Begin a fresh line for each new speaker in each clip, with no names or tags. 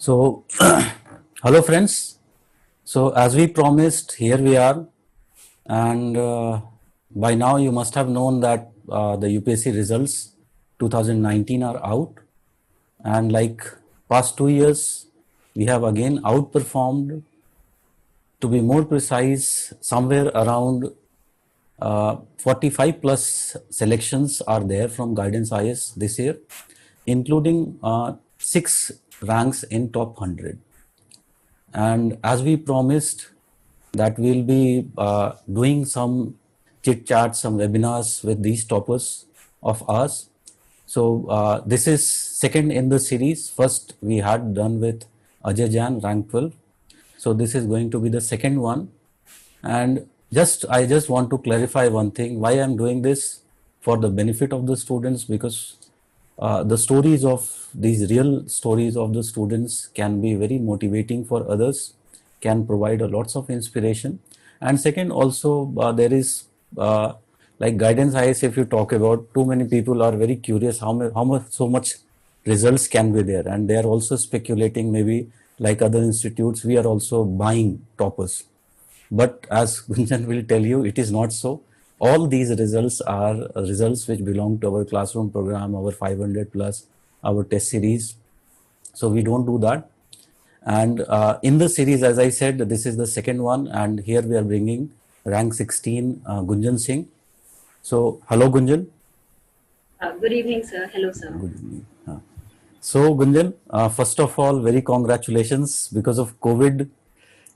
So, hello friends. So, as we promised, here we are, and by now you must have known that the UPSC results 2019 are out, and like past 2 years, we have again outperformed. To be more precise, somewhere around 45 plus selections are there from Guidance IS this year, including 6 ranks in top 100. And as we promised that we'll be doing some chit chat, some webinars with these toppers of ours. So this is second in the series. First we had done with Ajay Jain, rank 12. So this is going to be the second one. And I just want to clarify one thing, why I'm doing this for the benefit of the students, because the stories of these real stories of the students can be very motivating for others, can provide a lots of inspiration. And second, also there is like Guidance IS, if you talk about, too many people are very curious how much so much results can be there, and they are also speculating, maybe like other institutes we are also buying toppers. But as Gunjan will tell you, it is not so. All these results are results which belong to our classroom program, our 500 plus, our test series. So we don't do that. And in the series, as I said, this is the second one. And here we are bringing rank 16, Gunjan Singh. So, hello, Gunjan.
Good evening, sir. Hello, sir.
Good evening. So, Gunjan, first of all, very congratulations. Because of COVID,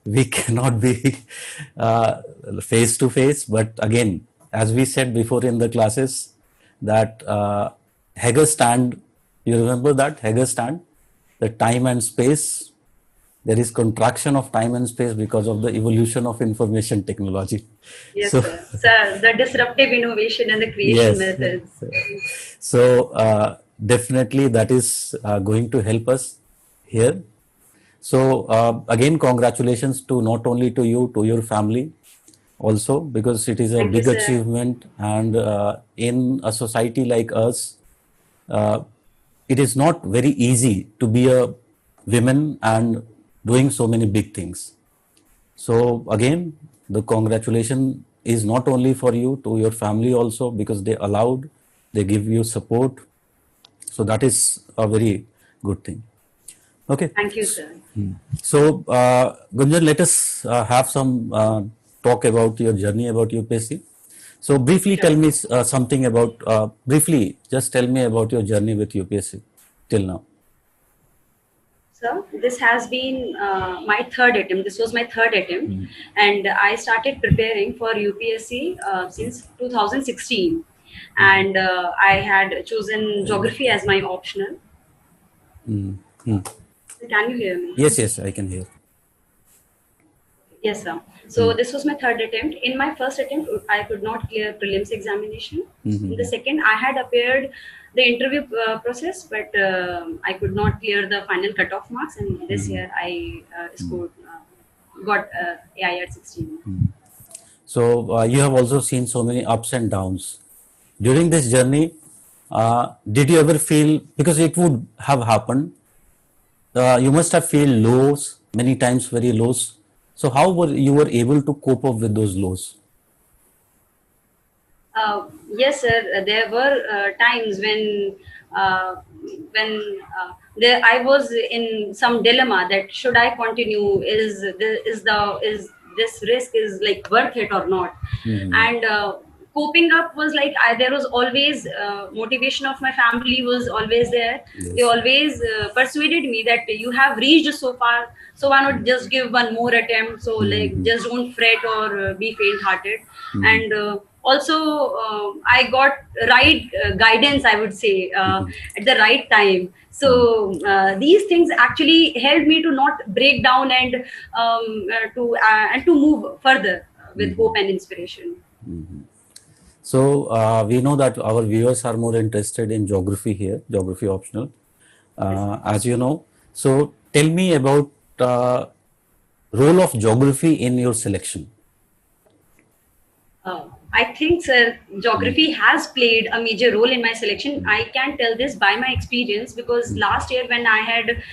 we cannot be face to face, but again, as we said before in the classes, that Hegel stand, you remember that Hegel stand, the time and space, there is contraction of time and space because of the evolution of information technology.
Yes, so, sir. Sir, the disruptive innovation and the creation methods.
So definitely that is going to help us here. So again, congratulations to not only to you, to your family also, because it is a big achievement. And in a society like us, it is not very easy to be a woman and doing so many big things. So again, the congratulation is not only for you, to your family also, because they allowed, they give you support. So that is a very good thing. Okay.
Thank you, sir.
So, Gunjan, let us have some talk about your journey about UPSC. So, briefly tell me something about, just tell me about your journey with UPSC till now.
Sir, this has been my third attempt. This was my third attempt. And I started preparing for UPSC since 2016. And I had chosen geography as my optional. Can you hear me?
Yes, I can hear.
Yes, sir. So this was my third attempt. In my first attempt, I could not clear prelims examination. In the second, I had appeared the interview process, but I could not clear the final cutoff marks. And this year, I scored, got AIR 16.
So you have also seen so many ups and downs. During this journey, did you ever feel, because it would have happened, you must have felt lows, many times very lows. So how were you able to cope up with those lows?
Yes, sir. There were times when I was in some dilemma that should I continue? Is this risk is like worth it or not? And coping up was like there was always motivation of my family was always there. Yes. They always persuaded me that you have reached so far, so why not just give one more attempt? So like just don't fret or be faint-hearted. And also I got right guidance, I would say, at the right time. So these things actually helped me to not break down and to move further with hope and inspiration.
So we know that our viewers are more interested in geography here, geography optional, as you know. So tell me about role of geography in your selection.
I think, sir, geography has played a major role in my selection. I can tell this by my experience because last year when I had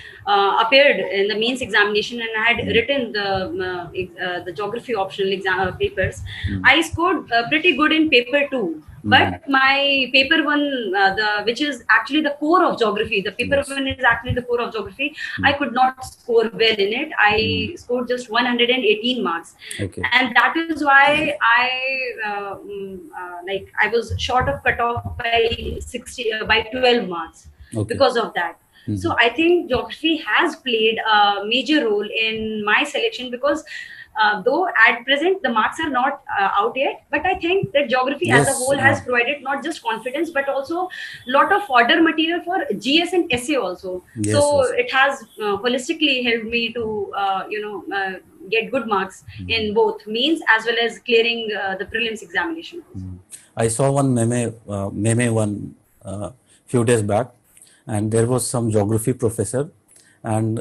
appeared in the mains examination and I had written the geography optional exam papers, I scored pretty good in paper two. But my paper one, the which is actually the core of geography, the paper
Yes.
one is actually the core of geography. I could not score well in it. I scored just 118 marks,
Okay.
and that is why I like I was short of cutoff by 60 by 12 marks
Okay.
because of that. So I think geography has played a major role in my selection because though at present the marks are not out yet, but I think that geography as a
Yes.
whole has provided not just confidence but also lot of fodder material for GS and essay also.
Yes,
So
yes.
it has holistically helped me to get good marks in both means as well as clearing the prelims examination.
I saw one meme one few days back, and there was some geography professor, and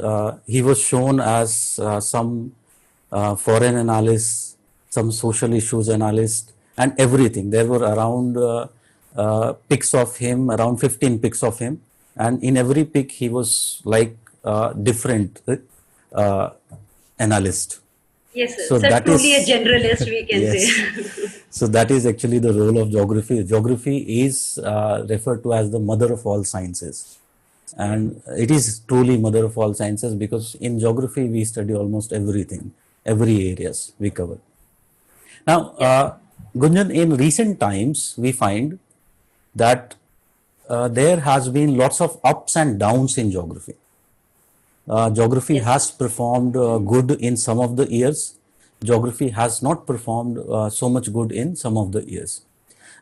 he was shown as some foreign analyst, some social issues analyst, and everything. There were around pics of him, around 15 pics of him, and in every pic he was like different uh, analyst.
Yes, sir.
So
So
that
truly a
is
generalist, we can say.
yes. So that is actually the role of geography. Geography is referred to as the mother of all sciences, and it is truly mother of all sciences because in geography we study almost everything, every areas we cover. Now,
Yes.
Gunjan, in recent times we find that there has been lots of ups and downs in geography. Geography
Yes, sir.
has performed good in some of the years. Geography has not performed so much good in some of the years.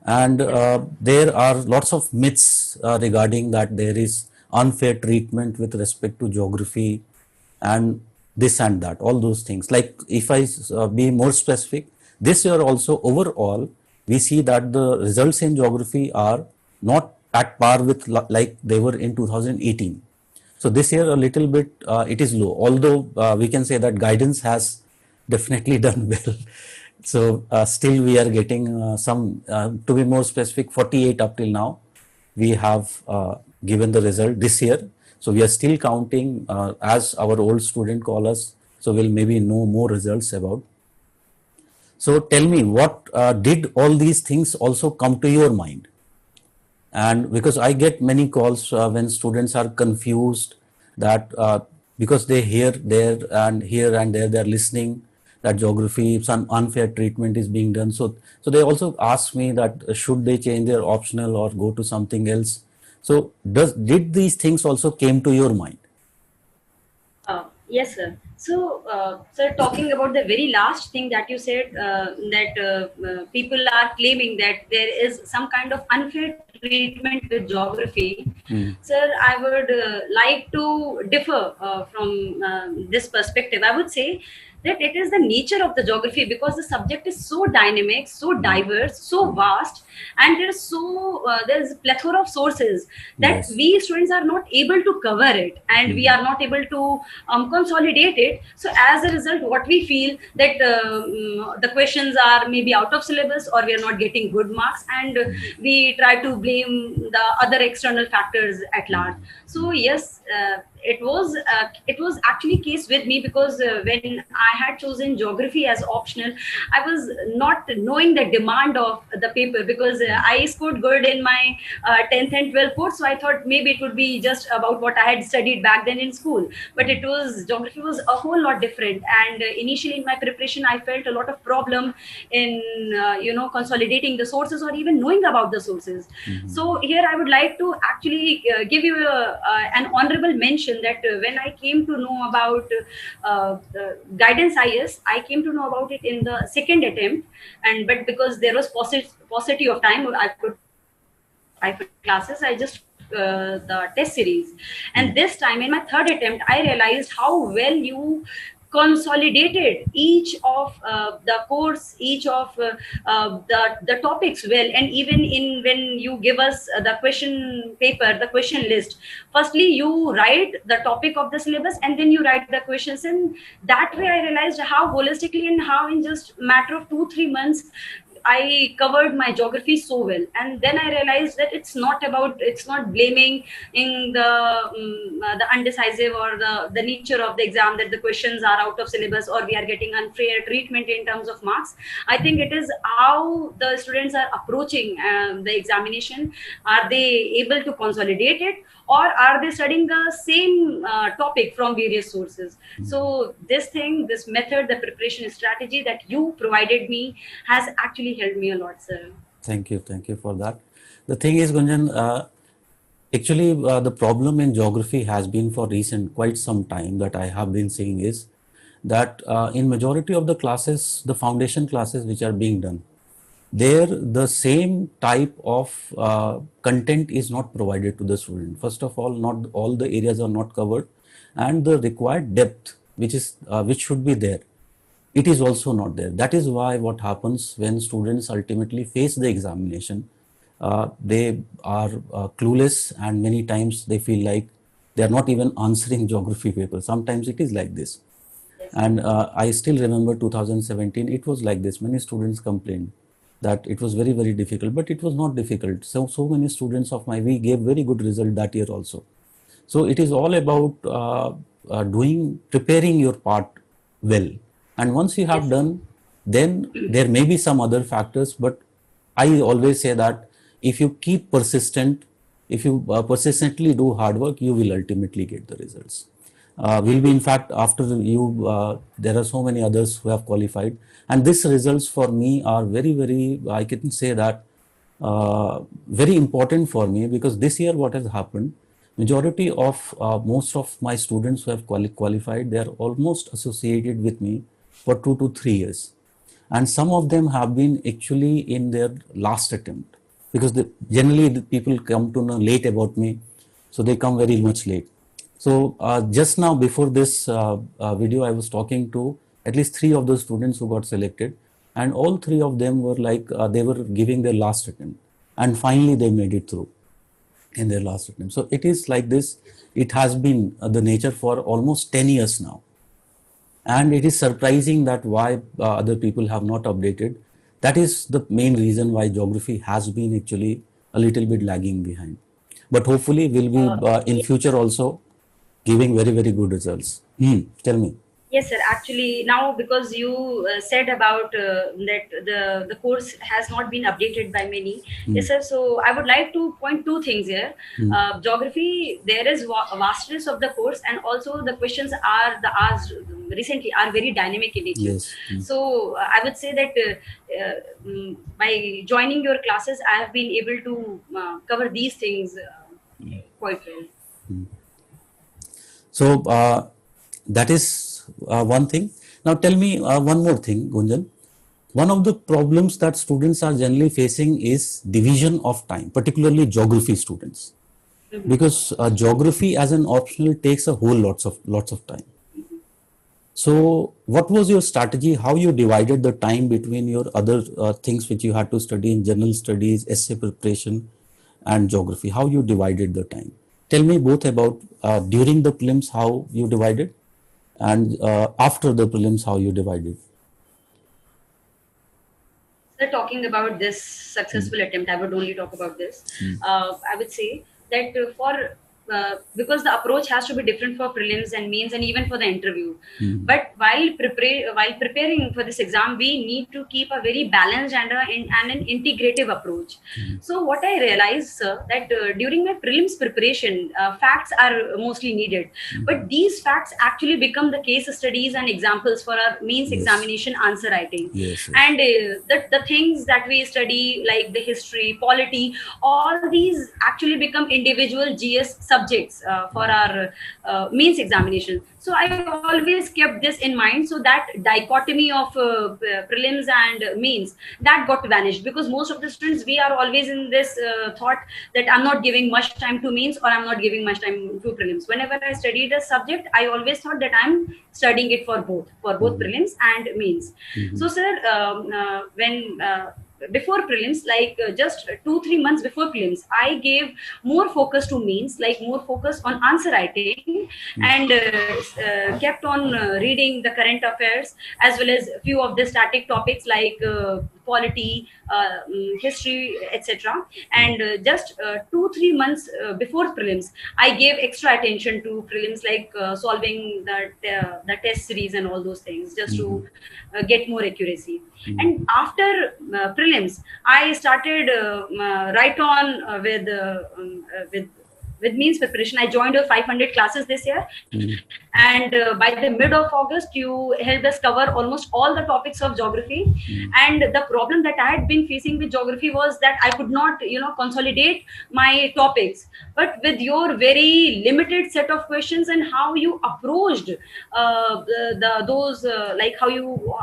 And
Yes, sir.
there are lots of myths regarding that there is unfair treatment with respect to geography and this and that, all those things. Like if I be more specific, this year also overall, we see that the results in geography are not at par with like they were in 2018. So this year a little bit it is low, although we can say that guidance has definitely done well. So still we are getting some, to be more specific, 48 up till now. We have given the result this year. So we are still counting as our old student call us. So we'll maybe know more results about. So tell me, what did all these things also come to your mind? And because I get many calls when students are confused that because they hear there and here and there they're listening that geography some unfair treatment is being done, so they also ask me that should they change their optional or go to something else. So did these things also came to your mind?
Yes, sir. So, sir, talking about the very last thing that you said, that people are claiming that there is some kind of unfair treatment with geography. Sir, I would like to differ from this perspective. I would say that it is the nature of the geography because the subject is so dynamic, so diverse, so vast, and there's a plethora of sources that
Yes.
we students are not able to cover it, and we are not able to consolidate it. So as a result, what we feel that the questions are maybe out of syllabus or we are not getting good marks, and we try to blame the other external factors at large. So yes, it was actually case with me because when I had chosen geography as optional, I was not knowing the demand of the paper because I scored good in my 10th and 12th board, so I thought maybe it would be just about what I had studied back then in school. But it was geography was a whole lot different, and initially in my preparation I felt a lot of problem in consolidating the sources or even knowing about the sources. So here I would like to actually give you an honorable mention that when I came to know about guidance IS, I came to know about it in the second attempt, and but because there was paucity of time, I could 5 classes. I just the test series, and this time in my third attempt, I realized how well you consolidated each of the course, each of the topics well, and even in when you give us the question paper, the question list. Firstly, you write the topic of the syllabus, and then you write the questions. And that way, I realized how holistically and how in just matter of 2-3 months I covered my geography so well, and then I realized that it's not blaming in the undecisive or the nature of the exam, that the questions are out of syllabus or we are getting unfair treatment in terms of marks. I think it is how the students are approaching the examination. Are they able to consolidate it, or are they studying the same topic from various sources? So this method, the preparation strategy that you provided me, has actually helped me a lot, sir.
Thank you for that. The thing is, Gunjan, actually, the problem in geography has been for recent quite some time that I have been seeing is that in majority of the classes, the foundation classes which are being done, there the same type of content is not provided to the student. First of all, not all the areas are not covered, and the required depth which should be there, it is also not there. That is why what happens when students ultimately face the examination, they are clueless, and many times they feel like they are not even answering geography paper. Sometimes it is like this. And I still remember 2017, it was like this. Many students complained that it was very, very difficult, but it was not difficult. So many students of we gave very good result that year also. So it is all about preparing your part well. And once you have done, then there may be some other factors, but I always say that if you keep persistent, if you persistently do hard work, you will ultimately get the results. Will be, in fact, after you, there are so many others who have qualified, and these results for me are very, very, I can say that very important for me, because this year what has happened, majority of most of my students who have qualified, they are almost associated with me for 2 to 3 years, and some of them have been actually in their last attempt, because generally the people come to know late about me, so they come very much late. So just now before this video, I was talking to at least 3 of the students who got selected, and all 3 of them were like they were giving their last attempt, and finally they made it through in their last attempt. So it is like this. It has been the nature for almost 10 years now, and it is surprising that why other people have not updated. That is the main reason why geography has been actually a little bit lagging behind. But hopefully we'll be in future also giving very, very good results. Tell me.
Yes, sir. Actually, now because you said about that the course has not been updated by many. Yes, sir. So I would like to point 2 things here. Geography, there is vastness of the course, and also the questions are recently are very dynamic in nature.
Yes.
So I would say that by joining your classes, I have been able to cover these things quite well.
So that is one thing. Now tell me one more thing, Gunjan. One of the problems that students are generally facing is division of time, particularly geography students, because geography as an optional takes a whole lots of time. So what was your strategy? How you divided the time between your other things which you had to study in general studies, essay preparation, and geography? How you divided the time? Tell me both about during the prelims how you divided, and after the prelims how you divided.
So talking about this successful attempt, I would only talk about this. I would say that because the approach has to be different for prelims and mains and even for the interview. But while preparing for this exam, we need to keep a very balanced and an integrative approach. So what I realized, sir, that during my prelims preparation, facts are mostly needed, but these facts actually become the case studies and examples for our mains examination answer writing. And the things that we study, like the history, polity, all these actually become individual GS subjects for our mains examination. So I always kept this in mind, so that dichotomy of prelims and mains, that got vanished, because most of the students, we are always in this thought that I'm not giving much time to mains or I'm not giving much time to prelims. Whenever I studied a subject, I always thought that I'm studying it for both prelims and mains. So sir, when before prelims, like just 2-3 months before prelims, I gave more focus to means, like more focus on answer writing, and kept on reading the current affairs, as well as few of the static topics like polity, history, etc. And just 2-3 months before prelims, I gave extra attention to prelims, like solving the test series and all those things, just to get more accuracy. And after prelims, I started right on with means preparation. I joined your 500 classes this year, and by the mid of August, you helped us cover almost all the topics of geography. And the problem that I had been facing with geography was that I could not, consolidate my topics. But with your very limited set of questions and how you approached those like how you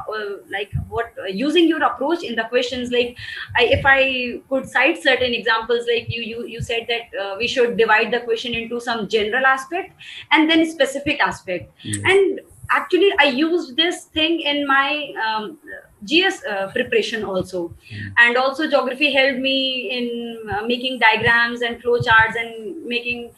like what using your approach in the questions, like if I could cite certain examples, like you said that we should divide the question into some general aspect and then specific aspect. And actually I used this thing in my GS preparation also. And also geography helped me in making diagrams and flow charts and making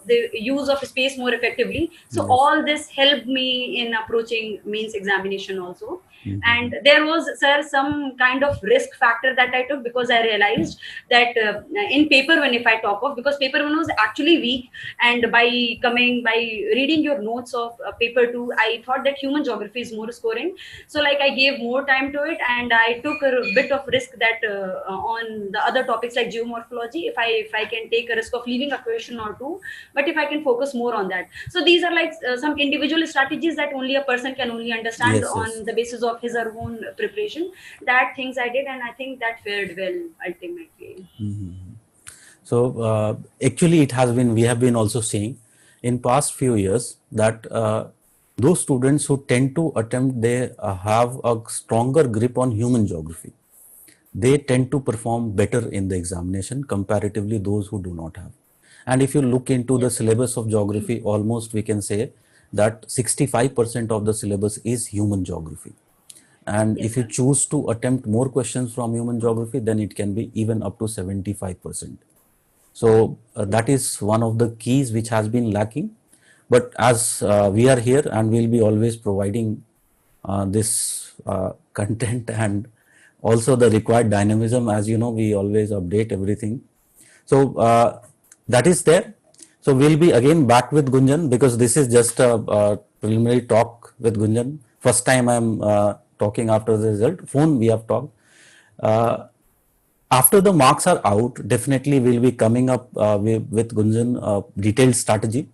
the use of space more effectively. So all this helped me in approaching mains examination also. And there was, sir, some kind of risk factor that I took, because I realized that in paper one, if I talk of, because paper one was actually weak, and by reading your notes of paper two, I thought that human geography is more scoring. So like I gave more time to it, and I took a bit of risk that on the other topics like geomorphology, if I can take a risk of leaving a question or two, but if I can focus more on that. So these are like some individual strategies that only a person can only understand on the basis of his or her own preparation. That things I did, and I think that fared well ultimately.
So actually we have been also seeing in past few years that those students who tend to attempt, they have a stronger grip on human geography. They tend to perform better in the examination comparatively those who do not have. And if you look into the syllabus of geography, almost we can say that 65% of the syllabus is human geography. And if you choose to attempt more questions from human geography, then it can be even up to 75%. So that is one of the keys which has been lacking. But as we are here and we'll be always providing this content and also the required dynamism, as you know, we always update everything. So that is there. So we'll be again back with Gunjan, because this is just a preliminary talk with Gunjan. First time I'm talking after the result. Phone we have talked. After the marks are out, definitely we'll be coming up with Gunjan a detailed strategy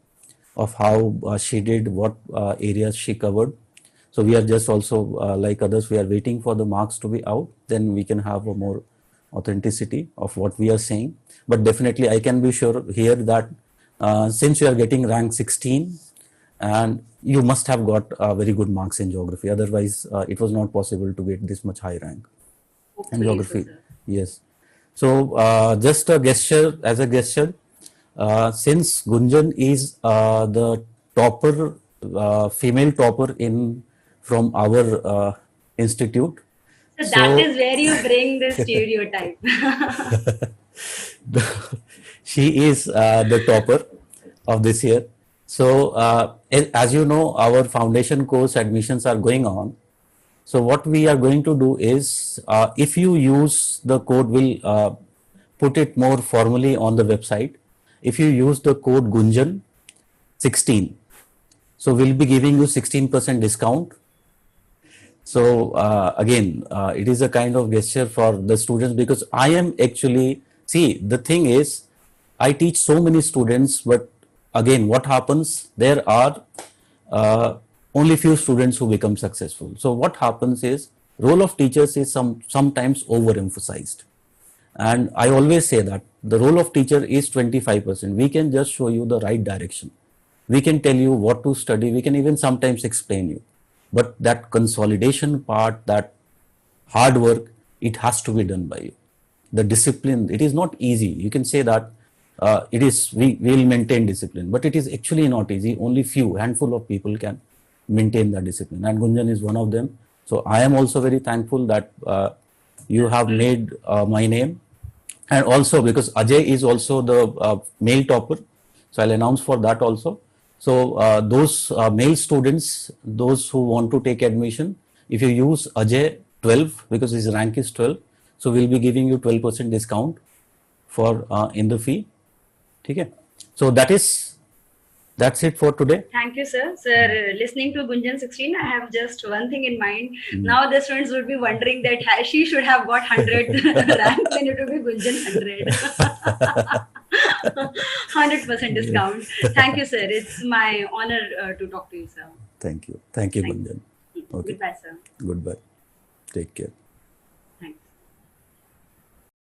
of how she did, what areas she covered. So we are just also like others, we are waiting for the marks to be out. Then we can have a more authenticity of what we are saying. But definitely I can be sure here that since you are getting rank 16, and you must have got very good marks in geography. Otherwise, it was not possible to get this much high rank in geography. Yes. So just a gesture, as a gesture, since Gunjan is the topper, female topper from our institute.
So that is where you bring the stereotype.
She is the topper of this year. So as you know, our foundation course admissions are going on. So what we are going to do is, if you use the code, we'll put it more formally on the website. If you use the code Gunjan 16, so we'll be giving you 16% discount. So again, it is a kind of gesture for the students, because I am actually, see, the thing is, I teach so many students, but again, what happens, there are only few students who become successful. So what happens is, role of teachers is sometimes overemphasized. And I always say that the role of teacher is 25%. We can just show you the right direction. We can tell you what to study. We can even sometimes explain you. But that consolidation part, that hard work, it has to be done by you. The discipline, it is not easy. You can say that we will maintain discipline, but it is actually not easy. Only handful of people can maintain that discipline, and Gunjan is one of them. So I am also very thankful that you have made my name. And also because Ajay is also the male topper, so I'll announce for that also. So those male students, those who want to take admission, if you use Ajay 12 because his rank is 12, so we'll be giving you 12% discount for in the fee. Okay. So that's it for today.
Thank you, sir. Sir, listening to Gunjan 16, I have just one thing in mind. Now the students would be wondering that she should have got 100 ranks and it would be Gunjan 100. 100% discount. Thank you, sir. It's my honor to talk to you, sir.
Thank you. Thank you, Gunjan. Okay.
Goodbye, sir.
Goodbye. Take care.